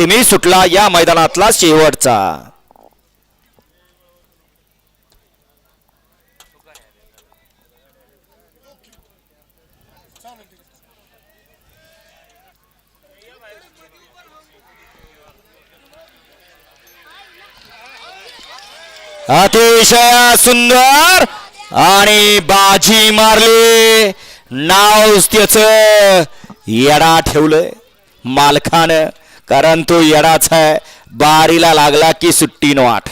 Semi सुटला या मैदानातला शेवटचा। अतिशय सुंदर आणि बाजी मारली, नाव त्याचं येडा ठेवलंय मालकानं, कारण तो येडाच आहे। बारीला लागला की सुट्टी नवाट।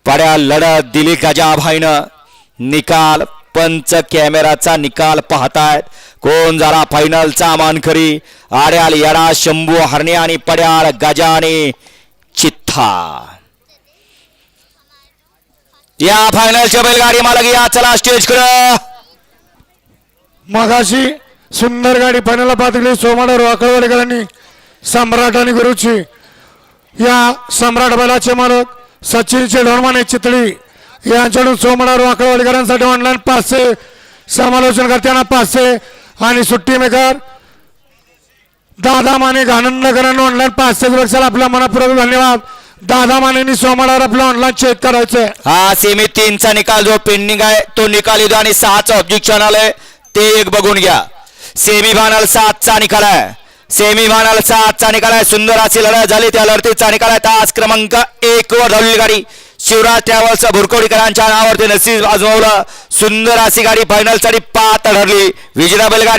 पड्या लढत दिली गजाभाईनं। निकाल पंच कॅमेराचा निकाल पाहतायत। कोण झाला फायनलचा मानकरी? आड्याल येडा शंभू हरणे आणि पड्याल गजाने चिठ्ठा। या फायनलच्या बैलगाडी मालक या, चला स्टेज कडे। मगाशी सुंदर गाडी फायनलला पाहतली सोमाडा वाकळवाडीकरांनी सम्राट आणि गुरुची। या सम्राट बैलाचे मालक सचिनचे ढोरमाने चितळी यांच्याकडून सोमाडा वाकळवाडीकरांसाठी ऑनलाईन 500, समालोचन करताना 500 आणि सुट्टी मेकर दादा माने घाणंदकरांना ऑनलाईन 500 वर्षाला आपला मनपूर्वक धन्यवाद। दादा मानेनी सोमाडावर आपला ऑनलाईन चेक करायचंय। हा सेमी 3चा निकाल जो पेंडिंग आहे तो निकाल येतो आणि 6चं ऑब्जेक्शन आलंय ते एक बघून घ्या। सेमी फायनल 7चा निकाल आहे। सेमी फायनल 7चा निकाल आहे। सुंदर अशी लढत झाली, त्या लढतीचा निकाल आहे। तास क्रमांक 1 वर धावलेली गाडी शिवराज ट्रॅव्हल्स भुरकोडीकरांच्या नावावरती नसीब आजमावलं। सुंदर अशी गाडी फायनल साठी पात्र ठरली। विजेता बैलगाडी